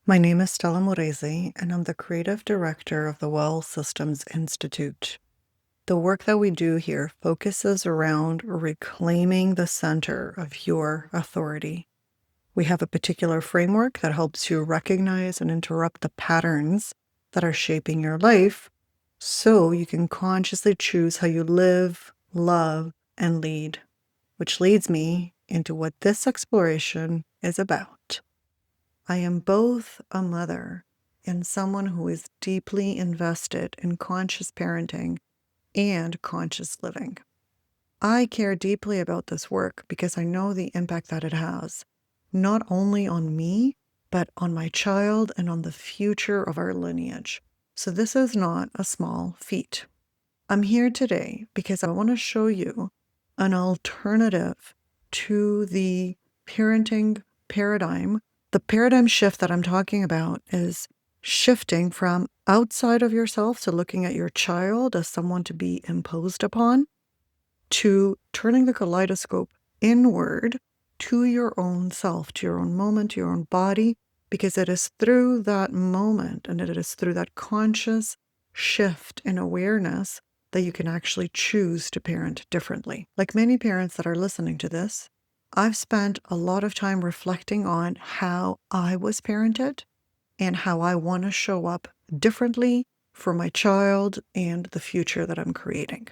My name is Stella Moresi, and I'm the creative director of the Well Systems Institute. The work that we do here focuses around reclaiming the center of your authority. We have a particular framework that helps you recognize and interrupt the patterns that are shaping your life so you can consciously choose how you live, love, and lead, which leads me into what this exploration is about. I am both a mother and someone who is deeply invested in conscious parenting and conscious living. I care deeply about this work because I know the impact that it has, not only on me, but on my child and on the future of our lineage. So this is not a small feat. I'm here today because I want to show you an alternative to the parenting paradigm. The paradigm shift that I'm talking about is shifting from outside of yourself to looking at your child as someone to be imposed upon, to turning the kaleidoscope inward to your own self, to your own moment, to your own body, because it is through that moment and it is through that conscious shift in awareness that you can actually choose to parent differently. Like many parents that are listening to this, I've spent a lot of time reflecting on how I was parented and how I want to show up differently for my child and the future that I'm creating.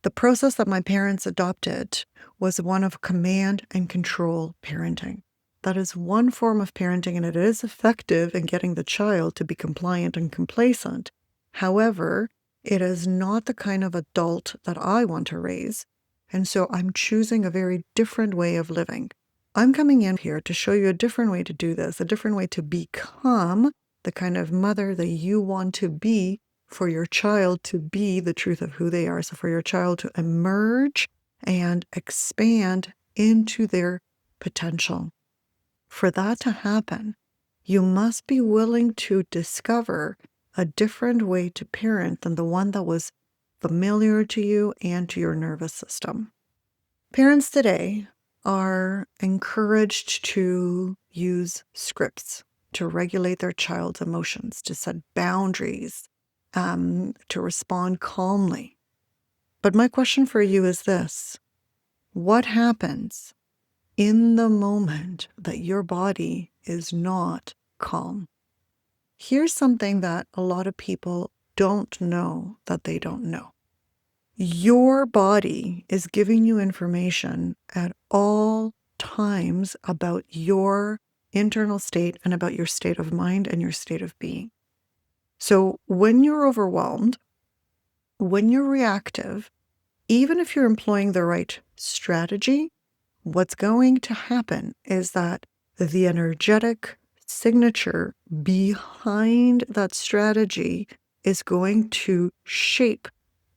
The process that my parents adopted was one of command and control parenting. That is one form of parenting, and it is effective in getting the child to be compliant and complacent. However, it is not the kind of adult that I want to raise, and so I'm choosing a very different way of living. I'm coming in here to show you a different way to do this, a different way to become the kind of mother that you want to be for your child to be the truth of who they are. So for your child to emerge and expand into their potential. For that to happen, you must be willing to discover a different way to parent than the one that was familiar to you and to your nervous system. Parents today are encouraged to use scripts to regulate their child's emotions, to set boundaries, to respond calmly. But my question for you is this: what happens in the moment that your body is not calm? Here's something that a lot of people don't know that they don't know. Your body is giving you information at all times about your internal state and about your state of mind and your state of being. So when you're overwhelmed, when you're reactive, even if you're employing the right strategy, what's going to happen is that the energetic signature behind that strategy is going to shape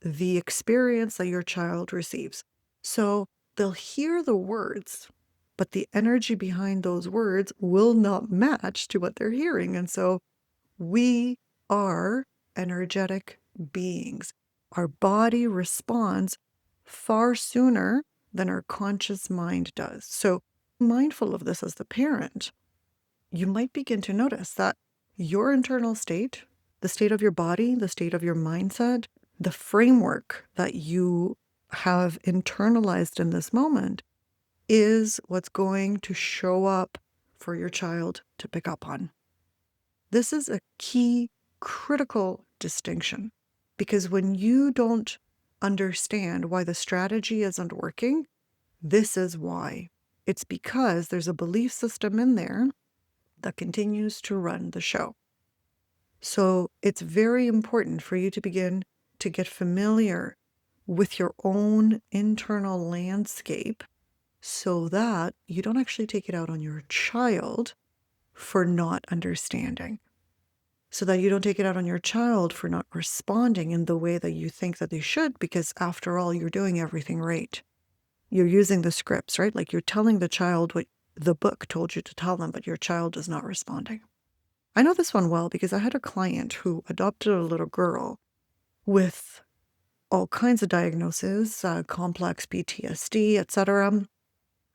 the experience that your child receives. So they'll hear the words, but the energy behind those words will not match to what they're hearing. And so we are energetic beings. Our body responds far sooner than our conscious mind does. So, mindful of this as the parent, you might begin to notice that your internal state, the state of your body, the state of your mindset, the framework that you have internalized in this moment is what's going to show up for your child to pick up on. This is a key, critical distinction, because when you don't understand why the strategy isn't working, this is why. It's because there's a belief system in there that continues to run the show. So it's very important for you to begin to get familiar with your own internal landscape so that you don't actually take it out on your child for not understanding. So that you don't take it out on your child for not responding in the way that you think that they should, because after all, you're doing everything right. You're using the scripts, right? Like you're telling the child what the book told you to tell them, but your child is not responding. I know this one well because I had a client who adopted a little girl with all kinds of diagnoses, complex PTSD, etc.,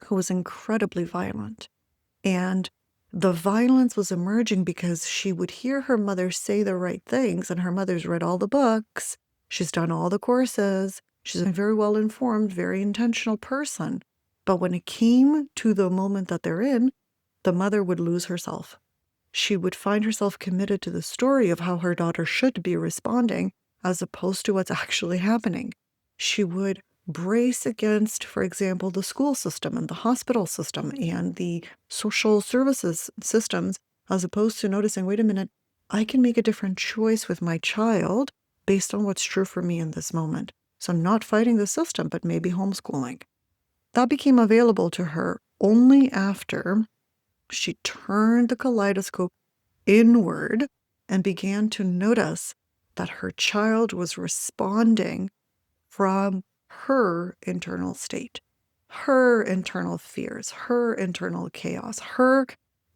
who was incredibly violent. And the violence was emerging because she would hear her mother say the right things, and her mother's read all the books. She's done all the courses. She's a very well informed, very intentional person. But when it came to the moment that they're in, the mother would lose herself. She would find herself committed to the story of how her daughter should be responding as opposed to what's actually happening. She would brace against, for example, the school system and the hospital system and the social services systems, as opposed to noticing, wait a minute, I can make a different choice with my child based on what's true for me in this moment. So not fighting the system, but maybe homeschooling. That became available to her only after she turned the kaleidoscope inward and began to notice that her child was responding from her internal state, her internal fears, her internal chaos, her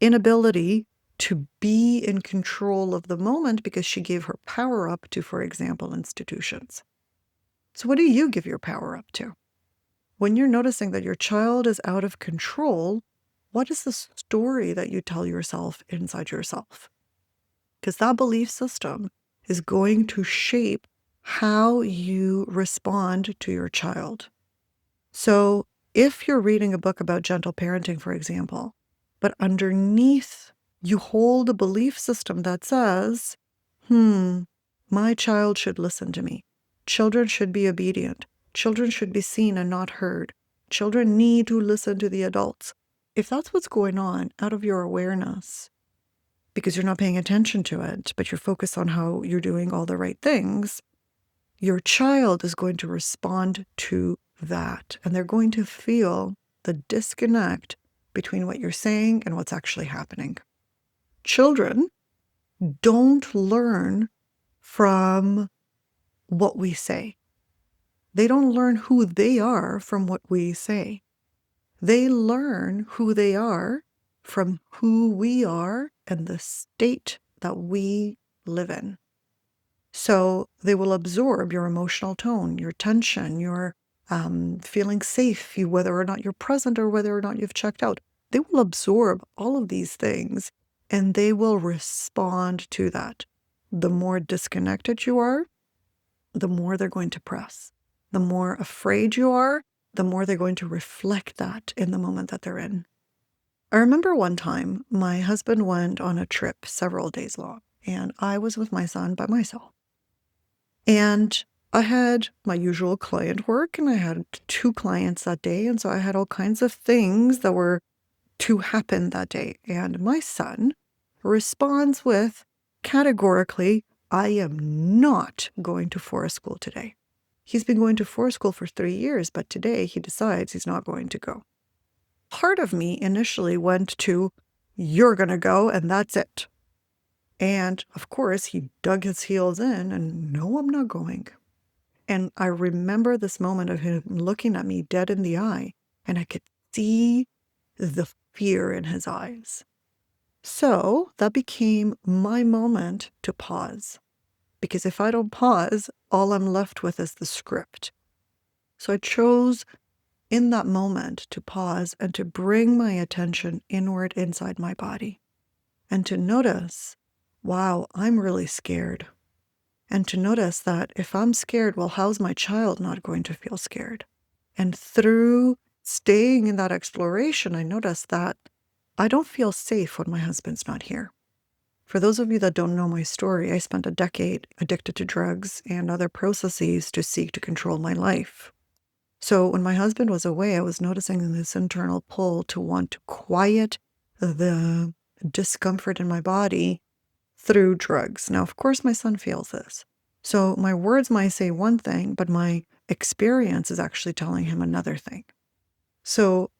inability to be in control of the moment because she gave her power up to, for example, institutions. So what do you give your power up to? When you're noticing that your child is out of control, what is the story that you tell yourself inside yourself? Because that belief system is going to shape how you respond to your child. So if you're reading a book about gentle parenting, for example, but underneath you hold a belief system that says, my child should listen to me. Children should be obedient. Children should be seen and not heard. Children need to listen to the adults. If that's what's going on out of your awareness, because you're not paying attention to it, but you're focused on how you're doing all the right things, your child is going to respond to that. And they're going to feel the disconnect between what you're saying and what's actually happening. Children don't learn from what we say. They don't learn who they are from what we say. They learn who they are from who we are and the state that we live in. So they will absorb your emotional tone, your tension, your feeling safe, whether or not you're present or whether or not you've checked out. They will absorb all of these things and they will respond to that. The more disconnected you are, the more they're going to press. The more afraid you are, the more they're going to reflect that in the moment that they're in. I remember one time my husband went on a trip several days long, and I was with my son by myself. And I had my usual client work, and I had 2 clients that day, and so I had all kinds of things that were to happen that day. And my son responds with, categorically, I am not going to forest school today. He's been going to forest school for 3 years, but today he decides he's not going to go. Part of me initially went to, you're going to go and that's it. And of course, he dug his heels in and no, I'm not going. And I remember this moment of him looking at me dead in the eye, and I could see the fear in his eyes. So that became my moment to pause. Because if I don't pause, all I'm left with is the script. So I chose in that moment to pause and to bring my attention inward inside my body and to notice, wow, I'm really scared. And to notice that if I'm scared, well, how's my child not going to feel scared? And through staying in that exploration, I noticed that I don't feel safe when my husband's not here. For those of you that don't know my story, I spent a decade addicted to drugs and other processes to seek to control my life. So when my husband was away, I was noticing this internal pull to want to quiet the discomfort in my body through drugs. Now, of course, my son feels this. So my words might say one thing, but my experience is actually telling him another thing. So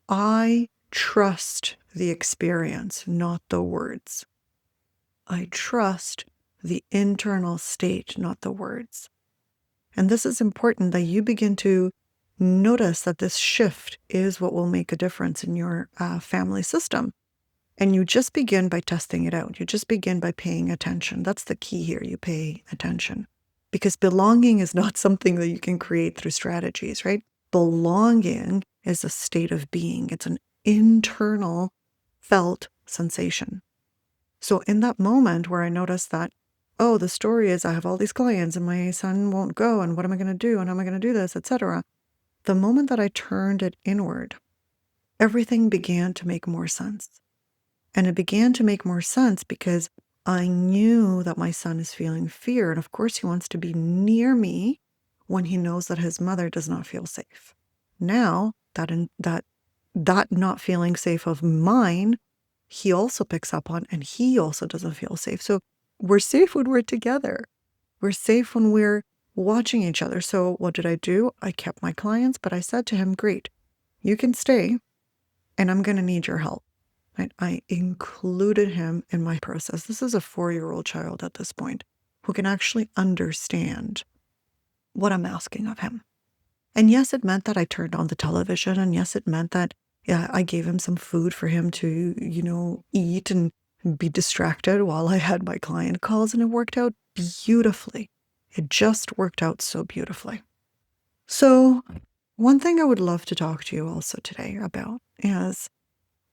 I trust the experience, not the words. I trust the internal state, not the words. And this is important that you begin to notice that this shift is what will make a difference in your family system. And you just begin by testing it out. You just begin by paying attention. That's the key here. You pay attention. Because belonging is not something that you can create through strategies, right? Belonging is a state of being. It's an internal felt sensation. So in that moment where I noticed that, oh, the story is I have all these clients and my son won't go, and what am I going to do? And how am I going to do this, etc. The moment that I turned it inward, everything began to make more sense. And it began to make more sense because I knew that my son is feeling fear. And of course, he wants to be near me when he knows that his mother does not feel safe. Now, that not feeling safe of mine, he also picks up on, and he also doesn't feel safe. So we're safe when we're together. We're safe when we're watching each other. So what did I do? I kept my clients, but I said to him, great, you can stay, and I'm going to need your help. Right? I included him in my process. This is a 4-year-old child at this point who can actually understand what I'm asking of him. And yes, it meant that I turned on the television. And yes, it meant that, yeah, I gave him some food for him to, eat and be distracted while I had my client calls. And it worked out beautifully. It just worked out so beautifully. So one thing I would love to talk to you also today about is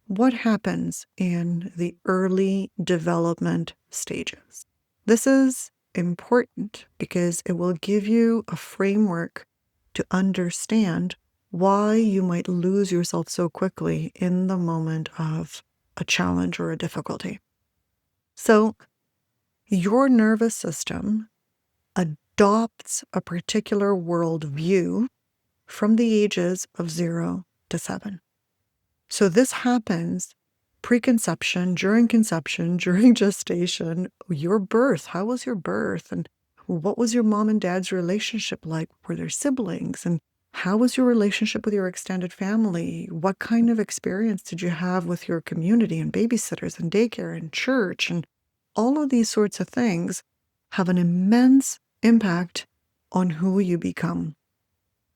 what happens in the early development stages. This is important because it will give you a framework to understand why you might lose yourself so quickly in the moment of a challenge or a difficulty. So, your nervous system adopts a particular worldview from the ages of 0 to 7. So this happens preconception, during conception, during gestation, your birth. How was your birth? And what was your mom and dad's relationship like? Were there siblings? And how was your relationship with your extended family? What kind of experience did you have with your community and babysitters and daycare and church? And all of these sorts of things have an immense impact on who you become.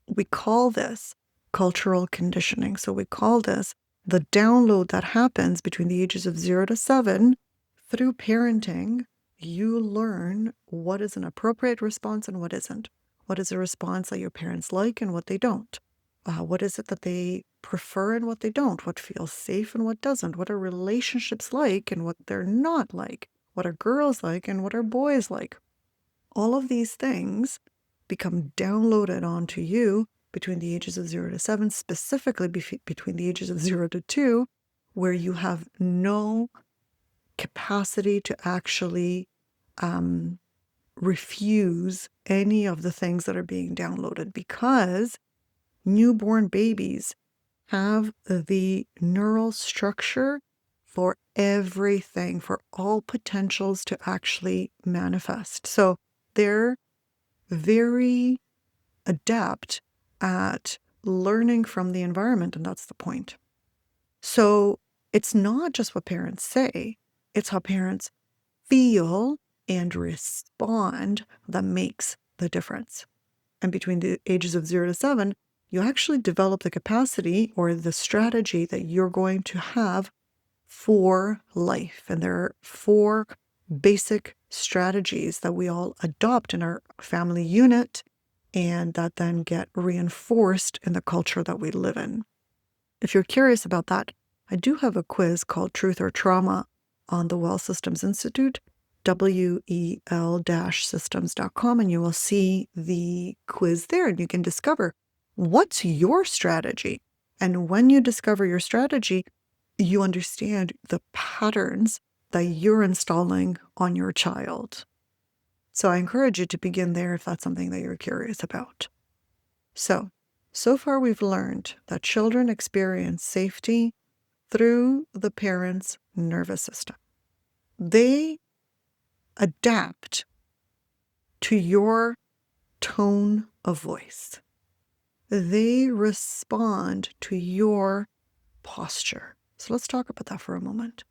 We call this cultural conditioning. So we call this the download that happens between the ages of 0 to 7 through parenting. You learn what is an appropriate response and what isn't. What is a response that your parents like and what they don't? What is it that they prefer and what they don't? What feels safe and what doesn't? What are relationships like and what they're not like? What are girls like and what are boys like? All of these things become downloaded onto you between the ages of 0 to 7, specifically between the ages of 0 to 2, where you have no capacity to actually refuse any of the things that are being downloaded, because newborn babies have the neural structure for everything, for all potentials to actually manifest. So they're very adept at learning from the environment, and that's the point. So it's not just what parents say, it's how parents feel and respond that makes the difference. And between the ages of 0 to 7, you actually develop the capacity or the strategy that you're going to have for life. And there are 4 basic strategies that we all adopt in our family unit, and that then get reinforced in the culture that we live in. If you're curious about that, I do have a quiz called Truth or Trauma on the Well Systems Institute, wel-systems.com, and you will see the quiz there, and you can discover what's your strategy. And when you discover your strategy, you understand the patterns that you're installing on your child. So I encourage you to begin there if that's something that you're curious about. So far we've learned that children experience safety through the parent's nervous system. They adapt to your tone of voice. They respond to your posture. So let's talk about that for a moment.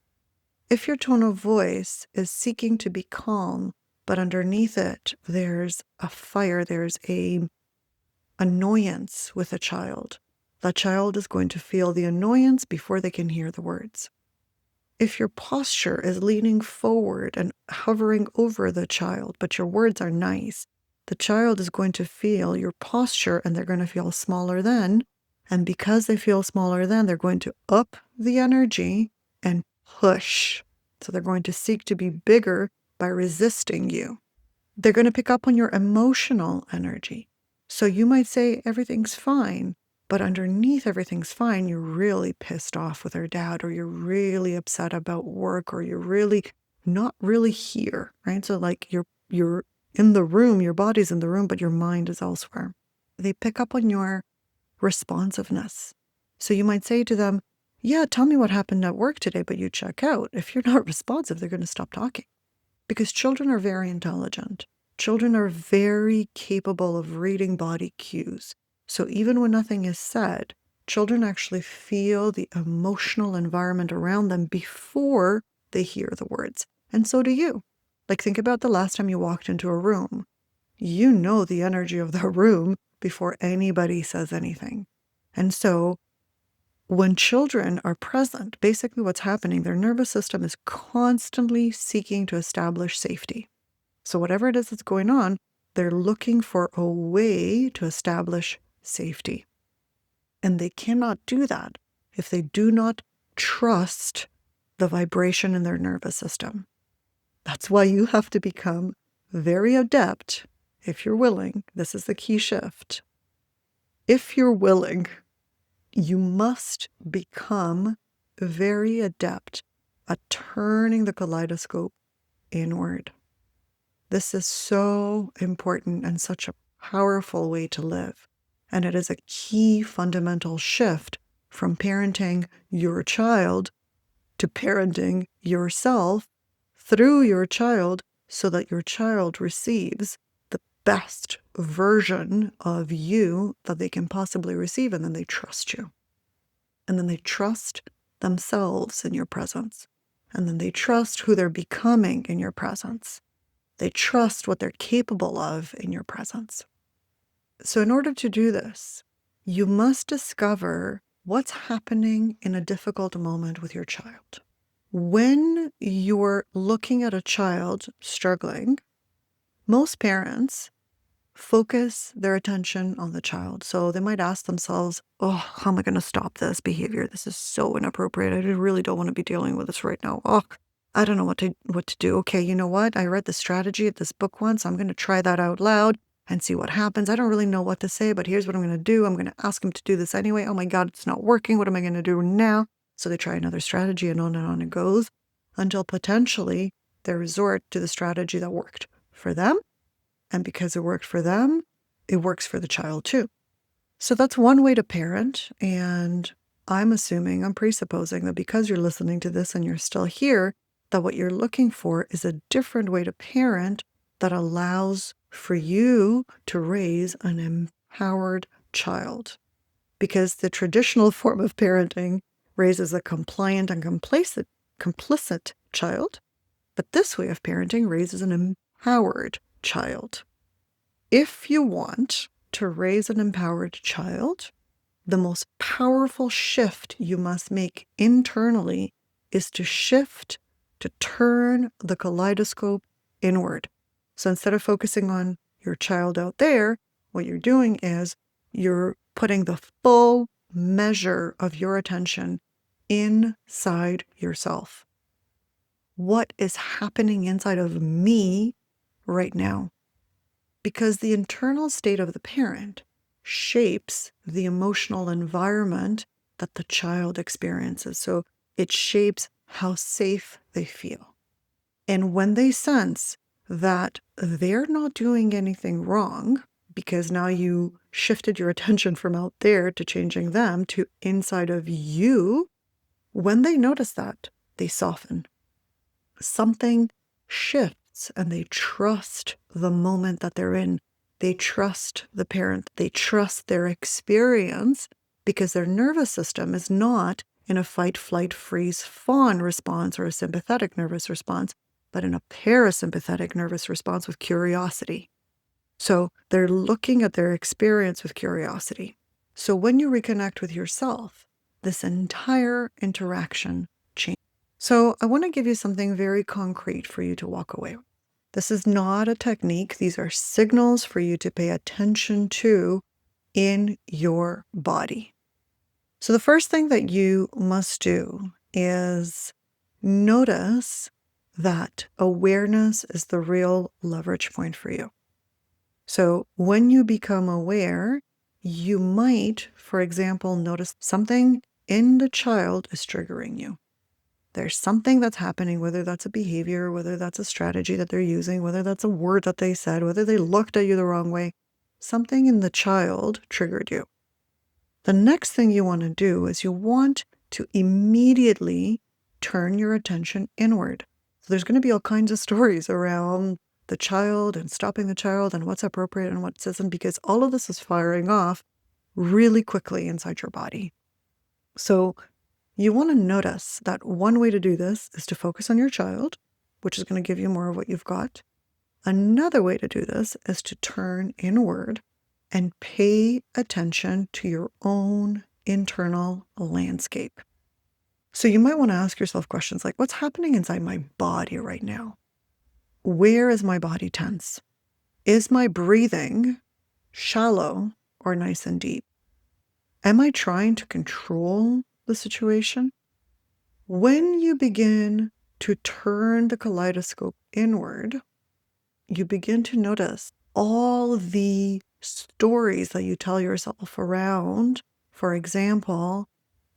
If your tone of voice is seeking to be calm, but underneath it, there's a fire, there's a annoyance with a child, that child is going to feel the annoyance before they can hear the words. If your posture is leaning forward and hovering over the child, but your words are nice, the child is going to feel your posture and they're going to feel smaller than. And because they feel smaller than, they're going to up the energy and push. So they're going to seek to be bigger by resisting you. They're going to pick up on your emotional energy. So you might say everything's fine, but underneath everything's fine, you're really pissed off with her dad, or you're really upset about work, or you're really not really here, right? So like you're in the room, your body's in the room, but your mind is elsewhere. They pick up on your responsiveness. So you might say to them, yeah, tell me what happened at work today, but you check out. If you're not responsive, they're going to stop talking. Because children are very intelligent. Children are very capable of reading body cues. So even when nothing is said, children actually feel the emotional environment around them before they hear the words. And so do you. Like, think about the last time you walked into a room. You know the energy of the room before anybody says anything. And so when children are present, basically what's happening, their nervous system is constantly seeking to establish safety. So whatever it is that's going on, they're looking for a way to establish safety. And they cannot do that if they do not trust the vibration in their nervous system. That's why you have to become very adept, if you're willing. This is the key shift. If you're willing, you must become very adept at turning the kaleidoscope inward. This is so important and such a powerful way to live. And it is a key fundamental shift from parenting your child to parenting yourself through your child, so that your child receives the best version of you that they can possibly receive, and then they trust you. And then they trust themselves in your presence. And then they trust who they're becoming in your presence. They trust what they're capable of in your presence. So in order to do this, you must discover what's happening in a difficult moment with your child. When you're looking at a child struggling, most parents focus their attention on the child. So they might ask themselves, oh, how am I going to stop this behavior? This is so inappropriate. I really don't want to be dealing with this right now. Oh, I don't know what to do. Okay, you know what? I read the strategy at this book once. I'm going to try that out loud and see what happens. I don't really know what to say, but here's what I'm going to do. I'm going to ask him to do this anyway. Oh my God, it's not working. What am I going to do now? So they try another strategy, and on it goes, until potentially they resort to the strategy that worked for them. And because it worked for them, it works for the child too. So that's one way to parent. And I'm presupposing that because you're listening to this and you're still here, that what you're looking for is a different way to parent that allows for you to raise an empowered child. Because the traditional form of parenting raises a compliant and complicit child, but this way of parenting raises an empowered child. If you want to raise an empowered child, the most powerful shift you must make internally is to shift to turn the kaleidoscope inward. So instead of focusing on your child out there, what you're doing is you're putting the full measure of your attention inside yourself. What is happening inside of me right now? Because the internal state of the parent shapes the emotional environment that the child experiences. So it shapes how safe they feel. And when they sense that they're not doing anything wrong, because now you shifted your attention from out there to changing them to inside of you, when they notice that, they soften. Something shifts and they trust the moment that they're in. They trust the parent. They trust their experience because their nervous system is not in a fight, flight, freeze, fawn response or a sympathetic nervous response, but in a parasympathetic nervous response with curiosity. So they're looking at their experience with curiosity. So when you reconnect with yourself, this entire interaction changes. So I want to give you something very concrete for you to walk away with. This is not a technique. These are signals for you to pay attention to in your body. So the first thing that you must do is Notice that awareness is the real leverage point for you. So when you become aware, you might, for example, notice something in the child is triggering you. There's something that's happening, whether that's a behavior, whether that's a strategy that they're using, whether that's a word that they said, whether they looked at you the wrong way. Something in the child triggered you. The next thing you want to do is you want to immediately turn your attention inward. So there's going to be all kinds of stories around the child and stopping the child and what's appropriate and what isn't, because all of this is firing off really quickly inside your body. So you want to notice that one way to do this is to focus on your child, which is going to give you more of what you've got. Another way to do this is to turn inward and pay attention to your own internal landscape. So you might want to ask yourself questions like, what's happening inside my body right now? Where is my body tense? Is my breathing shallow or nice and deep? Am I trying to control the situation? When you begin to turn the kaleidoscope inward, you begin to notice all the stories that you tell yourself around, for example,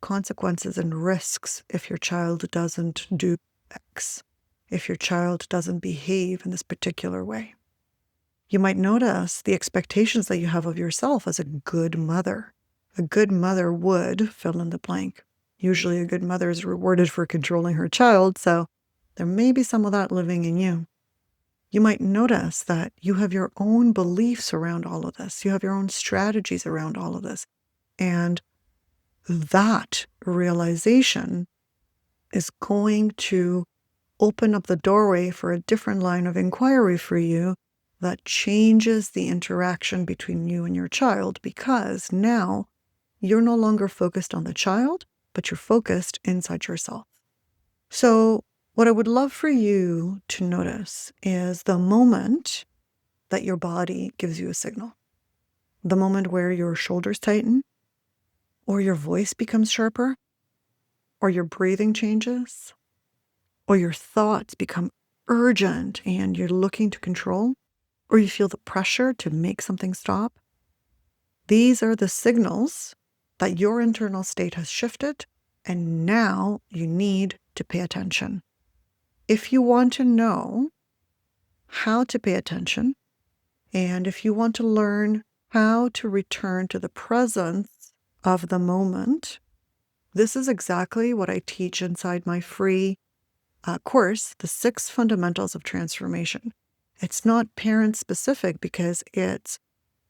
consequences and risks if your child doesn't do X, if your child doesn't behave in this particular way. You might notice the expectations that you have of yourself as a good mother. A good mother would fill in the blank. Usually a good mother is rewarded for controlling her child, so there may be some of that living in you. You might notice that you have your own beliefs around all of this. You have your own strategies around all of this. And that realization is going to open up the doorway for a different line of inquiry for you that changes the interaction between you and your child, because now you're no longer focused on the child, but you're focused inside yourself. So what I would love for you to notice is the moment that your body gives you a signal. The moment where your shoulders tighten, or your voice becomes sharper, or your breathing changes, or your thoughts become urgent and you're looking to control, or you feel the pressure to make something stop. These are the signals that your internal state has shifted, and now you need to pay attention. If you want to know how to pay attention, and if you want to learn how to return to the presence of the moment, this is exactly what I teach inside my free course, The 6 Fundamentals of Transformation. It's not parent-specific because it's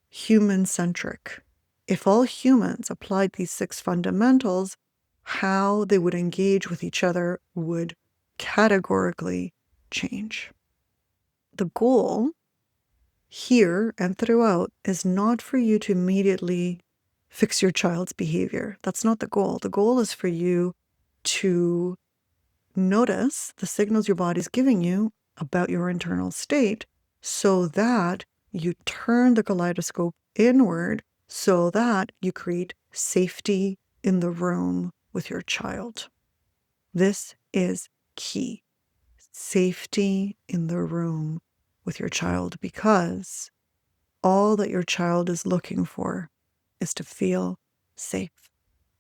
human-centric. If all humans applied these 6 fundamentals, how they would engage with each other would categorically change. The goal here and throughout is not for you to immediately fix your child's behavior. That's not the goal. The goal is for you to notice the signals your body's giving you about your internal state so that you turn the kaleidoscope inward so that you create safety in the room with your child. This is key. Safety in the room with your child, because all that your child is looking for is to feel safe.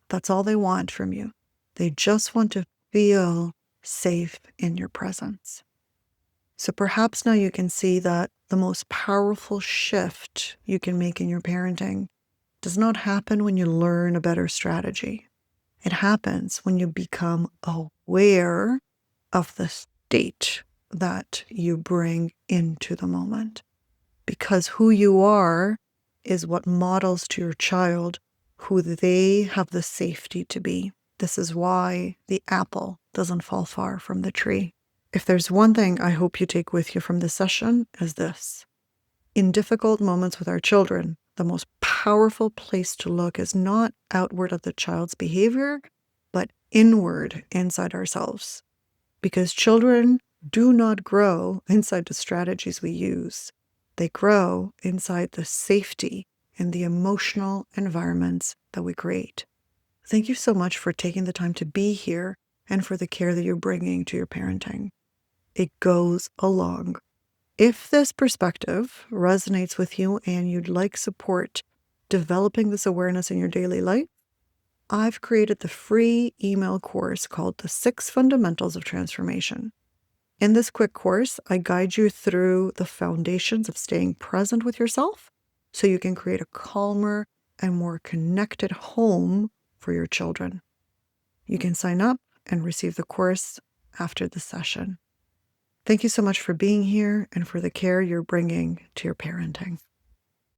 That's all they want from you. They just want to feel safe in your presence. So perhaps now you can see that the most powerful shift you can make in your parenting does not happen when you learn a better strategy. It happens when you become aware of the state that you bring into the moment. Because who you are is what models to your child who they have the safety to be. This is why the apple doesn't fall far from the tree. If there's one thing I hope you take with you from this session is this. In difficult moments with our children, the most powerful place to look is not outward at the child's behavior, but inward inside ourselves. Because children do not grow inside the strategies we use. They grow inside the safety and the emotional environments that we create. Thank you so much for taking the time to be here and for the care that you're bringing to your parenting. It goes along. If this perspective resonates with you and you'd like support developing this awareness in your daily life, I've created the free email course called The 6 Fundamentals of Transformation. In this quick course, I guide you through the foundations of staying present with yourself so you can create a calmer and more connected home for your children. You can sign up and receive the course after the session. Thank you so much for being here and for the care you're bringing to your parenting.